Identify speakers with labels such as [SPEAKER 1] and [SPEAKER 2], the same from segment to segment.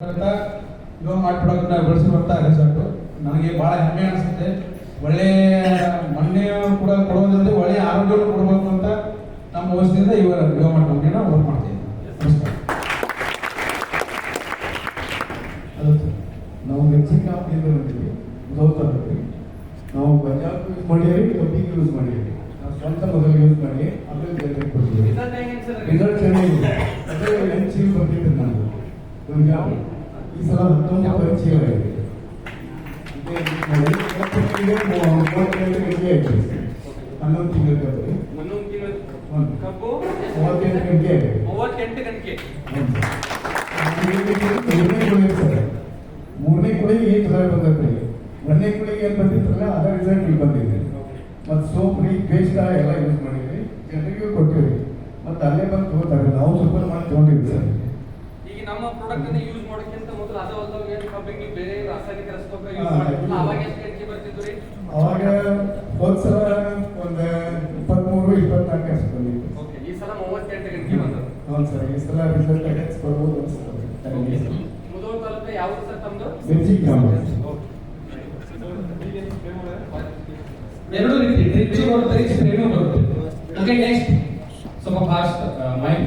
[SPEAKER 1] ಯುವ ಮಾಡಿಕೊಡೋದನ್ನ ಬೆಳೆಸಿರುವಂಥ ರೆಸಾರ್ಟು ನನಗೆ ಭಾಳ ಹೆಮ್ಮೆ ಅನಿಸುತ್ತೆ. ಒಳ್ಳೆಯ ಮೊನ್ನೆ ಕೂಡ ಕೊಡೋದ್ರಿಂದ ಒಳ್ಳೆಯ ಆರೋಗ್ಯವನ್ನು ಕೊಡಬೇಕು ಅಂತ ನಮ್ಮ ವಯಸ್ಸಿನಿಂದ ಯುವ ಮಾಡಿ ನಾವು ವರ್ಕ್ ಮಾಡ್ತೀವಿ. ನಮಸ್ಕಾರ.
[SPEAKER 2] ನಾವು ಮೆಕ್ಸಿಕನ್ ಕಂಪ್ನಿಯಿಂದ ಬಂದಿದ್ವಿ, ಗೌತಮಿ. ನಾವು ಪಂಜಾಬ್ ಯೂಸ್ ಮಾಡಿದ್ವಿ, ಕಬ್ಬಿಗೆ ಯೂಸ್ ಮಾಡಿದ್ವಿ. ನಾವು ಸ್ವಂತ ಮೊದಲು ಯೂಸ್ ಮಾಡಿ ಆಮೇಲೆ ಜನರಿಗೆ ಕೊಡ್ತೀವಿ. ರಿಸಲ್ಟ್ ಚೆನ್ನಾಗಿದೆ. ಅದೇ NCU ಬಂದಿದ್ದು ನಾನು ಪಂಜಾಬ್. ಈ ಸಲ 19 NCU ಆಗಿದೆ. 38 ಗಂಟೆ ಆಯ್ತು. 11 ತಿಂಗಳ ಕಬ್ಬು 38 ಗಂಟೆ ಆಗಿದೆ.
[SPEAKER 3] 38 ಗಂಟೆ.
[SPEAKER 2] ಮೂರನೇ ಕುಳಿಗೆ ಏನು ರಿಸಲ್ಟ್ ಬಂದೈತ್ರಿ. ಒಂದನೇ ಕುಳಿಗೆ ಏನು ಬಂದಿತ್ತಲ್ಲ ಅದರ ರಿಸಲ್ಟ್ ಇಲ್ಲಿ ಬಂದಿದೆ. ಮತ್ತು ಸೋಪ್ ರೀ ಪೇಸ್ಟ್ ಎಲ್ಲ ಯೂಸ್ ಮಾಡಿದ್ವಿ, ಜನರಿಗೂ ಕೊಟ್ಟಿವಿ. ಮತ್ತು ಅಲ್ಲೇ ಬಂದು ತಗೋತಾರೆ, ನಾವು ಸೂಪರ್ ಮಾಡಿ ತೊಗೊಂಡಿದ್ವಿ ಸರ್.
[SPEAKER 3] ಈಗ ನಮ್ಮ ಪ್ರಾಡಕ್ಟ್ ಅನ್ನು ಯೂಸ್ ಮಾಡೋಕ್ಕಿಂತ ಮೊದಲು ಅದ ಹೊಲದವ್ರಿಗೆ ಕಬ್ಬಿಗೆ ನೀವು ಬೇರೆ ರಾಸಾಯನಿಕ ರಸಗೊಬ್ಬರ ಯೂಸ್ ಮಾಡಿದ್ರಲ್ಲ, ಅವಾಗ ಎಷ್ಟು ಗಂಟೆ ಬರ್ತಿದ್ವು ರೀ?
[SPEAKER 2] ಅವಾಗ ಹೋದ್ ಸಲ ಒಂದು 23-24 ಅಷ್ಟು ಬಂದಿತ್ತು.
[SPEAKER 3] ಓಕೆ, ಈ ಸಲ 38 ಗಂಟೆ ಬಂದದ್ದು.
[SPEAKER 2] ಹೌದು ಸರ್, ಈ ಸಲ ರಿಸಲ್ಟ್ ಬರ್ಬೋದು ಅನಿಸ್ತದೆ.
[SPEAKER 3] ಮುಧೋಳ ತಾಲೂಕು ಯಾವುದು ಸರ್ ತಮ್ಮದು?
[SPEAKER 2] ಮೆಕ್ಸಿಕನ್ ಗ್ರಾಮ.
[SPEAKER 1] ಎರಡು ರೀತಿ ಡ್ರಿಪ್ಪಿಂಗ್ ಬರುತ್ತೆ, ಸ್ಪ್ರೇನೂ ಬರುತ್ತೆ. ಓಕೆ, ನೆಕ್ಸ್ಟ್ ಸ್ವಲ್ಪ ಫಾಸ್ಟ್ ಮೈಂಡ್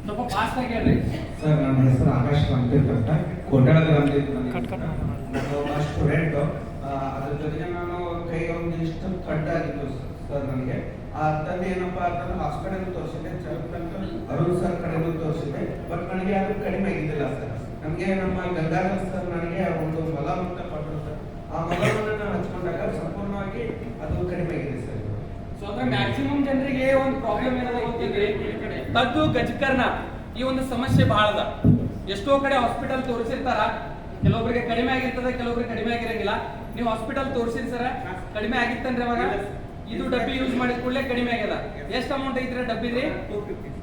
[SPEAKER 3] ಸ್ವಲ್ಪ ಫಾಸ್ಟ್ ಆಗಿ ಹೇಳ್ರಿ
[SPEAKER 4] ಸರ್. ನನ್ನ ಹೆಸರು ಆಕಾಶ್ ವಂತಿರ್ ಅಂತ, ಕೋಟೆಳ ಗ್ರಾಮದಿಂದ ಸ್ಟೂಡೆಂಟ್. ಅದ್ರ ಜೊತೆಗೆ ನಾನು ಕೈ ಒಂದಿಷ್ಟು ಕಡ್ಡಾಗಿತ್ತು ಸರ್ ನನಗೆ. ಆ ತಂದೆ ಏನಪ್ಪಾ ಅಂತಂದ್ರೆ ಹಾಸ್ಪಿಟಲ್ ತೋರಿಸಿದೆ, ಅರುಣ್ ಸರ್ ಕಡೆನೂ ತೋರಿಸಿದೆ. ಬಟ್ ನನಗೆ ಅದು ಕಡಿಮೆ ಆಗಿದ್ದಿಲ್ಲ ಸರ್. ನಮಗೆ ನಮ್ಮ ಗಂಗಾಧರ್ ಸರ್ ನನಗೆ ಒಂದು ಮಲ ಅಂತ ಕೊಟ್ಟರು ಸರ್. ಆ ಮಲವನ್ನು ನಾನು ಹಚ್ಕೊಂಡಾಗ ಸಂಪೂರ್ಣವಾಗಿ ಅದು ಕಡಿಮೆ ಆಗಿದೆ ಸರ್.
[SPEAKER 3] ಸೊ ಅಂದ್ರೆ ಮ್ಯಾಕ್ಸಿಮಮ್ ಜನರಿಗೆ ಒಂದು ಪ್ರಾಬ್ಲಮ್ ಏನದ ಗೊತ್ತಿದ್ರಿ, ತದ್ದು ಗಜಕರ್ಣ ಈ ಒಂದು ಸಮಸ್ಯೆ ಬಹಳ ಅದ. ಎಷ್ಟೋ ಕಡೆ ಹಾಸ್ಪಿಟಲ್ ತೋರಿಸಿರ್ತಾರ, ಕೆಲವೊಬ್ಬರಿಗೆ ಕಡಿಮೆ ಆಗಿರ್ತದೆ, ಕೆಲವೊಬ್ಬರಿಗೆ ಕಡಿಮೆ ಆಗಿರಂಗಿಲ್ಲ. ನೀವು ಹಾಸ್ಪಿಟಲ್ ತೋರಿಸಿರಿ ಸರ, ಕಡಿಮೆ ಆಗಿತ್ತಂದ್ರೆ ಅವಾಗ ಇದು ಡಬ್ಬಿ ಯೂಸ್ ಮಾಡಿದ ಕೂಡಲೇ ಕಡಿಮೆ ಆಗ್ಯದ. ಎಷ್ಟು ಅಮೌಂಟ್ ಐತ್ರಿ ಡಬ್ಬಿ ರೀ?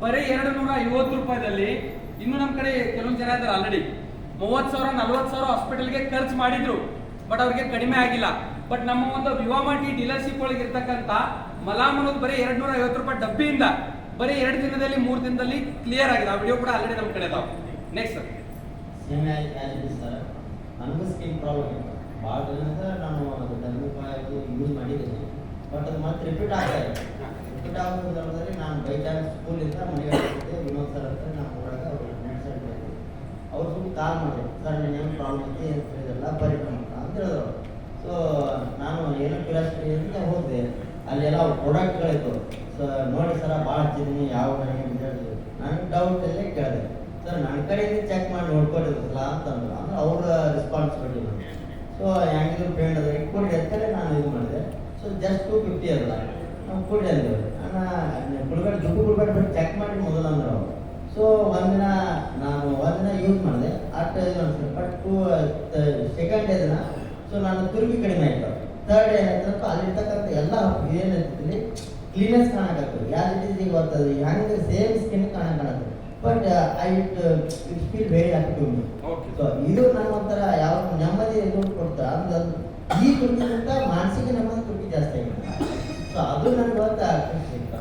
[SPEAKER 3] ಬರೀ 250 ರೂಪಾಯಿದಲ್ಲಿ. ಇನ್ನು ನಮ್ಮ ಕಡೆ ಕೆಲವೊಂದು ಜನ ಇದಾರೆ ಆಲ್ರೆಡಿ 30,000 40,000 ಹಾಸ್ಪಿಟಲ್ಗೆ ಖರ್ಚು ಮಾಡಿದ್ರು, ಬಟ್ ಅವ್ರಿಗೆ ಕಡಿಮೆ ಆಗಿಲ್ಲ. ಬಟ್ ನಮ್ಮ ಒಂದು ವಿವಾಮಾಟಿ ಡೀಲರ್ಶಿಪ್ ಒಳಗೆ ಇರ್ತಕ್ಕಂಥ ಮಲಾಮ್ ಅನ್ನೋದು ಬರೀ 250 ರೂಪಾಯಿ ಡಬ್ಬಿಯಿಂದ ಬರೀ 2 ದಿನದಲ್ಲಿ 3 ದಿನದಲ್ಲಿ ಕ್ಲಿಯರ್ ಆಗಿದೆ. ಆ ವಿಡಿಯೋ ಕೂಡ ಆಲ್ರೆಡಿ ನಮ್ಮ ಕಡೆ ಇದಾವೆ. Next sir.
[SPEAKER 5] ಸರ್, ನನಗೂ ಸ್ಕಿನ್ ಪ್ರಾಬ್ಲಮ್ ಇತ್ತು ಭಾಳ ದಿನದಿಂದ. ನಾನು ಅದು ಯೂಸ್ ಮಾಡಿದ್ದೀನಿ, ಬಟ್ ಅದು ಮತ್ತೆ ರಿಪೀಟ್ ಆಗ್ತಾ ಇದೆ. ರಿಪೀಟ್ ಆಗೋ ಸಂದರ್ಭದಲ್ಲಿ ನಾನು ಬೈ ಚಾನ್ಸ್ ಸ್ಕೂಲಿಂದ ಮನೆಗೆ ಹೋಗ್ತಿದ್ದೆ. ವಿನೋದ್ ಸರ್ ಅಂತ ನಾವು ಊರಾಗ ಅವರು ನಡೆಸಿದ್ರು. ಅವ್ರು ಸುಮ್ಮನೆ ಕಾಲ್ ಮಾಡಿದ್ರು, ಸರ್ ನೀನೇನು ಪ್ರಾಬ್ಲಮ್ ಐತಿ ಏನು ಹೇಳಿದೆಲ್ಲ ಪರಿಣಾಮ ಅಂತ ಹೇಳಿದ್ರು. ಸೊ ನಾನು ಏನೋ ಕ್ಯೂರಿಯಾಸಿಟಿ ಅಂತ ಹೋದೆ. ಅಲ್ಲೆಲ್ಲ ಅವ್ರ ಪ್ರಾಡಕ್ಟ್ಗಳಿತ್ತು. ಸೊ ನೋಡಿ ಸರ ಭಾಳ ಹಚ್ಚಿದ್ದೀನಿ, ಯಾವ ನನಗೆ ನನಗೆ ಡೌಟಲ್ಲೇ ಕೇಳಿದೆ. ಸರ್ ನನ್ನ ಕಡೆಯಿಂದ ಚೆಕ್ ಮಾಡಿ ನೋಡ್ಕೊಂಡಿದ್ರಲ್ಲ ಅಂತಂದ್ರು. ಅಂದ್ರೆ ಅವ್ರ ರೆಸ್ಪಾನ್ಸಿಬಿಲಿಟಿ ನಾನು. ಸೊ ಹೆಂಗಿದ್ರು ಪೇಂಟ್ ಅದ ಕೊಡಿ ಅಂತೇಳಿ ನಾನು ಇದು ಮಾಡಿದೆ. ಸೊ ಜಸ್ಟ್ 250 ಅಲ್ಲ, ನಾವು ಕೊಡಿ ಅಂದೇವೆ. ನಾನು ಬಿಡ್ಬೇಡಿ, ದುಡ್ಡು ಬಿಡ್ಬೇಡಿ, ಬಟ್ ಚೆಕ್ ಮಾಡಿ ಮೊದಲು ಅಂದ್ರೆ ಅವರು. ಸೊ ಒಂದಿನ ಯೂಸ್ ಮಾಡಿದೆ, ಅಷ್ಟು ಇದು ಅನಿಸ್ತದೆ. ಬಟ್ ಸೆಕೆಂಡ್ ಡೇ ದಿನ ಸೊ ನಾನು ತುರುಗಿ ಕಡಿಮೆ ಆಯ್ತು. ಥರ್ಡ್ ಡೇ ಏನಾಯ್ತಂತ ಅಲ್ಲಿರ್ತಕ್ಕಂಥ ಎಲ್ಲ ಏನಾಯ್ತಿದ್ದಲ್ಲಿ ಕ್ಲೀನೆಸ್ ಕಾಣಕತ್ತು. ಯಾವ ರೀತಿ ಗೊತ್ತದ ಹೆಂಗೆ ಸೇಮ್ ಸ್ಕಿನ್ ಕಾಣಕತ್ತೆ. But it feel very active. So ಇದು ನನ್ನ ಒಂಥರ ಯಾವ ನೆಮ್ಮದಿ ದುಡ್ಡು ಕೊಡ್ತಾ ಅಂದ್ರೆ ಈ ದುಡ್ಡಿಗಿಂತ ಮಾನಸಿಕ ನೆಮ್ಮದಿ ದುಡ್ಡು ಜಾಸ್ತಿ ಆಗಿದೆ. ಸೊ ಅದು ನನಗೆ ಗೊತ್ತ ಖುಷಿ ಸಿಗ್ತಾ.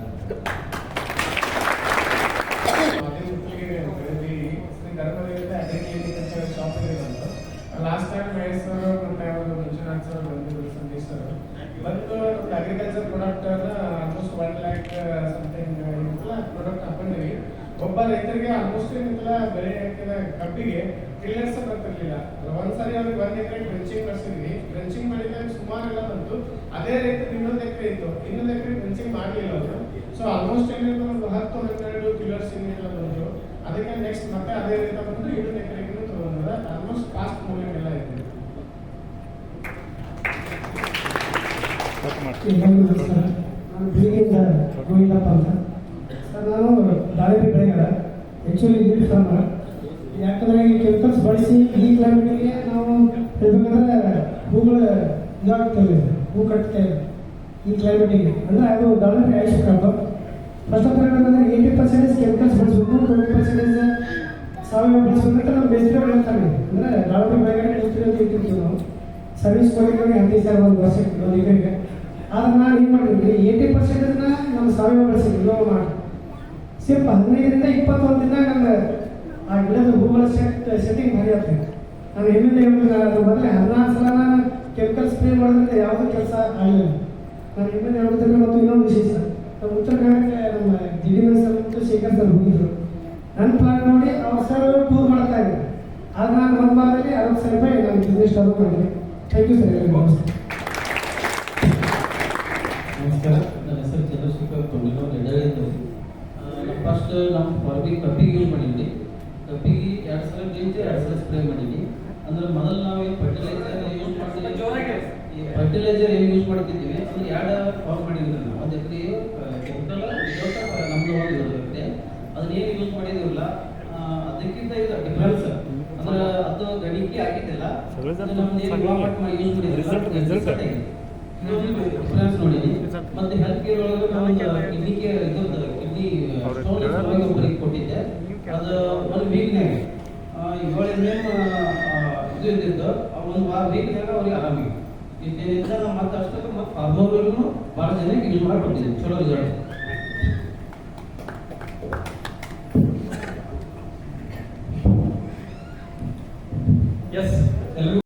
[SPEAKER 2] ಲಾಸ್ಟ್ ಟೈಮ್ ಮಹೇಶ್ವರು ಮತ್ತೆ ಅವರು ಮಂಜುನಾಥ್ ಸರ್ ಬಂದಿದ್ರು, ಸಂದೇಶ್ ಸರ್ ಬಂದು agriculture product almost 1 lakh something product ಹಾಕೊಂಡಿವಿ. ಒಬ್ಬ ರೈತರಿಗೆ ಆಲ್ಮೋಸ್ಟ್ ಏನಿಲ್ಲ ಬೆಳೆ ಹಾಕಿದ ಕಬ್ಬಿಗೆ ಕ್ಲಿಯರ್ಸ್ ಬರ್ತಿರ್ಲಿಲ್ಲ. ಒಂದ್ಸರಿ ಅವ್ರಿಗೆ 1 ಎಕರೆ ಡ್ರೆಂಚಿಂಗ್ ಕಳಿಸಿದ್ವಿ. ಡ್ರೆಂಚಿಂಗ್ ಮಾಡಿದಾಗ ಸುಮಾರೆಲ್ಲ ಬಂತು. ಅದೇ ರೈತ ಇನ್ನೊಂದು ಎಕರೆ ಇತ್ತು, ಇನ್ನೊಂದು ಎಕರೆ ಡ್ರೆಂಚಿಂಗ್ ಮಾಡಲಿಲ್ಲ ಅವರು. ಸೊ ಆಲ್ಮೋಸ್ಟ್ ಏನಿಲ್ಲ ಒಂದು 10-12 ಕಿಲರ್ಸ್ ಏನಿಲ್ಲ ಬಂದರು. ಅದಕ್ಕೆ ನೆಕ್ಸ್ಟ್ ಮತ್ತೆ ಅದೇ ರೈತ ಬಂದು ಇನ್ನೊಂದು ಎಕರೆಗೂ ತಗೊಂಡ್ರೆ ಆಲ್ಮೋಸ್ಟ್ ಕಾಸ್ಟ್ ಮೂಲ್ಯ ಎಲ್ಲ ಇದೆ.
[SPEAKER 6] ನಾನು ಬೆಳಿಗ್ಗೆಯಿಂದ ಗೋವಿಂದಪ್ಪ ಅಂತ ಸರ್. ನಾನು ದಾಳಿಂಬೆ ಬೆಳೆಗಾರ, ಆ್ಯಕ್ಚುಲಿ ನೀರು ಫಾರ್ಮರ್. ಯಾಕಂದರೆ ಈ ಕೆಮಿಕಲ್ಸ್ ಬಳಸಿ ಈ ಕ್ಲೈಮೇಟಿಗೆ ನಾವು ಹೇಳ್ಬೇಕಂದ್ರೆ ಹೂಗಳು ಇದಾಗ್ತವೆ, ಹೂ ಕಟ್ತಾ ಇದೆ ಈ ಕ್ಲೈಮೇಟಿಗೆ. ಅಂದರೆ ಅದು ದಾಳಿಂಬೆ ice crop. First of all ಏನಂದರೆ 80% ಕೆಮಿಕಲ್ಸ್ ಬಳಸಬೇಕು, 20% ಸಾವಯವ ಬಳಸಬೇಕಂತ ನಮ್ಮ ಬೇಸಿಗೆ ಹೇಳ್ತಾರೆ. ಅಂದರೆ ದಾಳಿಂಬೆ ಬೆಳೆಗಾರ ಇಟ್ಟಿರ್ತೀವಿ ನಾವು. ಸರ್ವಿಸ್ ಕೊಟ್ಟಿದ್ದೀವಿ 15 ಸಾವಿರ ಒಂದು ವರ್ಷಕ್ಕೆ ಒಂದು ಎಕರೆಗೆ. ಆದ್ರೆ ನಾನು ಏನು ಮಾಡಿದ್ವಿ 80% ನಮ್ಮ ಸಾವಯವ ಬಳಸಿದ್ವಿ. ಮಾಡಿ ಸ್ವಲ್ಪ 15 ರಿಂದ 21 ದಿನ ನಮ್ಮ ಆ ಗಿಡದ ಹೂಗಳ ಸೆಟ್ಟಿಂಗ್ ಭಾರಿ ಆಗ್ತದೆ. ನಾನು ಹಿಂದಿನ ಅದು ಮೊದಲೇ 14 ಸಲ ನಾನು ಕೆಮಿಕಲ್ ಸ್ಪ್ರೇ ಮಾಡೋದ್ರಿಂದ ಯಾವುದೂ ಕೆಲಸ ಆಗಲಿಲ್ಲ. ನಾನು ಹಿಂದಿನ ಹೇಳೋದ್ರಿಂದ ಮತ್ತು ಇನ್ನೊಂದು ವಿಶೇಷ, ನಮ್ಮ ಉತ್ತರ ಕರ್ನಾಟಕ ನಮ್ಮ ಜಿಡಿಮನ್ ಸರ್ ಮತ್ತು ಶೇಖರ್ ಸರ್ ಹೋಗಿದ್ರು. ನನ್ನ ಪ್ಲಾನ್ ನೋಡಿ ಅವ್ರ ಸರ್ ಟೂರ್ ಮಾಡ್ತಾ ಇದ್ದಾರೆ. ಆದ್ರೆ ನಾನು ಒಂದು ವಾರದಲ್ಲಿ 60,000 ರೂಪಾಯಿ ನಾನು ಬಿಸ್ನೆಸ್ ಸ್ಟಾರ್ಟ್ ಮಾಡಿದೆ. Thank you sir.
[SPEAKER 7] ನಮಸ್ಕಾರ, ನನ್ನ ಹೆಸರು ಚಂದ್ರಶೇಖರ್ ತೊಂಡಿನೂರು ಎಡಳಿಂದ. ಫಸ್ಟ್ ನಾವು ಫಾರ್ಮಿಂಗ್ ಕಬ್ಬಿಗೆ ಯೂಸ್ ಮಾಡಿದ್ವಿ. ಕಬ್ಬಿಗೆ 2 ಸಲ ಬೀಜ 2 ಸಲ ಸ್ಪ್ರೇ ಮಾಡಿದ್ವಿ. ಅಂದ್ರೆ ಮೊದಲು ನಾವು ಫರ್ಟಿಲೈಸರ್ ಯೂಸ್ ಮಾಡ್ತೀವಿ, ಫರ್ಟಿಲೈಸರ್ ಏನು ಯೂಸ್ ಮಾಡ್ತಿದ್ವಿ ಅಂದ್ರೆ 2 ಫಾರ್ಮ್ ಮಾಡಿದ್ವಿ ನಾವು. ಒಂದು ಎಕರೆ ಟೋಟಲ್ ನಮ್ದು ಒಂದು ಇರುತ್ತೆ, ಅದನ್ನ ಏನು ಯೂಸ್ ಮಾಡಿದಿರಲ್ಲ ಅದಕ್ಕಿಂತ ಇದು ಡಿಫ್ರೆನ್ಸ್ ಅಂದ್ರೆ ಅದು ಗಣಿಕೆ ಆಗಿದ್ದಿಲ್ಲ, ನಮ್ದು ಏನು ಯೂಸ್ ಮಾಡಿದ್ವಿ ಡಿಫ್ರೆನ್ಸ್ ನೋಡಿದ್ವಿ. ಮತ್ತೆ ಹೆಲ್ತ್ ಕೇರ್ ಒಳಗೆ ನಾವು ಕಿಡ್ನಿಗೆ ಇದ್ರದ್ದು ಕಿಡ್ನಿ ಸ್ಟೋನ್ ಒಬ್ಬರಿಗೆ ಕೊಟ್ಟಿದ್ದೆ. ಅದು ಒಂದು ವೀಕ್ನಾಗ 7 MM ಇದು ಇದ್ದಿದ್ದು, ಒಂದು ವೀಕ್ನಾಗ ಅವ್ರಿಗೆ ಆರಾಮಿಗೆ ಇದ್ರಿಂದ ನಾವು ಮತ್ತೆ ಅಷ್ಟಕ್ಕೆ ಮತ್ತೆ ಫಾರ್ಮರ್ಗಳಿಗೂ ಭಾಳ ಜನಕ್ಕೆ ಯೂಸ್ ಮಾಡಿ ಕೊಟ್ಟಿದ್ವಿ. ಚಲೋ ರಿಸಲ್ಟ್.